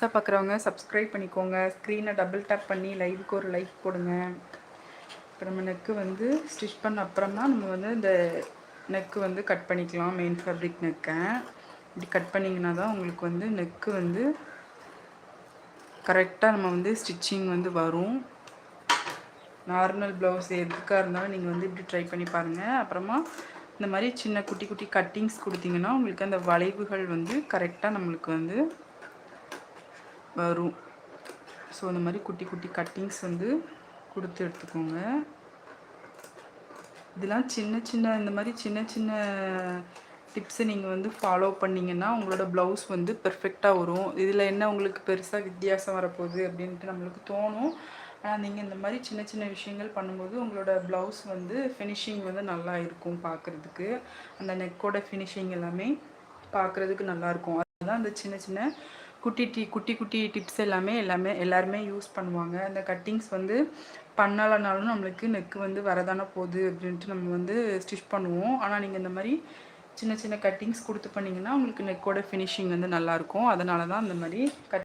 புதுசாக பார்க்குறவங்க சப்ஸ்கிரைப் பண்ணிக்கோங்க. ஸ்க்ரீனை டபுள் டேப் பண்ணி லைவுக்கு ஒரு லைக் போடுங்க. இப்போ நம்ம நெக்கு வந்து ஸ்டிச் பண்ண அப்புறமா நம்ம வந்து இந்த நெக்கு வந்து கட் பண்ணிக்கலாம். மெயின் ஃபேப்ரிக் நெக்கை இப்படி கட் பண்ணிங்கன்னா தான் உங்களுக்கு வந்து நெக்கு வந்து கரெக்டாக நம்ம வந்து ஸ்டிச்சிங் வந்து வரும். நார்மல் ப்ளவுஸ் எதுக்காக இருந்தாலும் நீங்கள் வந்து இப்படி ட்ரை பண்ணி பாருங்கள். அப்புறமா இந்த மாதிரி சின்ன குட்டி குட்டி கட்டிங்ஸ் கொடுத்தீங்கன்னா உங்களுக்கு அந்த வளைவுகள் வந்து கரெக்டாக நம்மளுக்கு வந்து வரும். ஸோ இந்த மாதிரி குட்டி குட்டி கட்டிங்ஸ் வந்து கொடுத்து எடுத்துக்கோங்க. இதெல்லாம் சின்ன சின்ன இந்த மாதிரி சின்ன சின்ன டிப்ஸை நீங்கள் வந்து ஃபாலோ பண்ணிங்கன்னா உங்களோட ப்ளவுஸ் வந்து பெர்ஃபெக்டாக வரும். இதில் என்ன உங்களுக்கு பெருசாக வித்தியாசம் வரப்போகுது அப்படின்ட்டு நம்மளுக்கு தோணும். ஆனால் நீங்கள் இந்த மாதிரி சின்ன சின்ன விஷயங்கள் பண்ணும்போது உங்களோட ப்ளவுஸ் வந்து ஃபினிஷிங் வந்து நல்லா இருக்கும் பார்க்குறதுக்கு. அந்த நெக்கோட ஃபினிஷிங் எல்லாமே பார்க்குறதுக்கு நல்லாயிருக்கும். அதுதான் அந்த சின்ன சின்ன குட்டி குட்டி டிப்ஸ் எல்லாருமே யூஸ் பண்ணுவாங்க. அந்த கட்டிங்ஸ் வந்து பண்ணலைனாலும் நம்மளுக்கு நெக்கு வந்து வரதானே போகுது அப்படின்ட்டு நம்ம வந்து ஸ்டிச் பண்ணுவோம். ஆனால் நீங்கள் இந்த மாதிரி சின்ன சின்ன கட்டிங்ஸ் கொடுத்து பண்ணிங்கன்னா உங்களுக்கு நெக்கோட ஃபினிஷிங் வந்து நல்லாயிருக்கும். அதனால தான் அந்த மாதிரி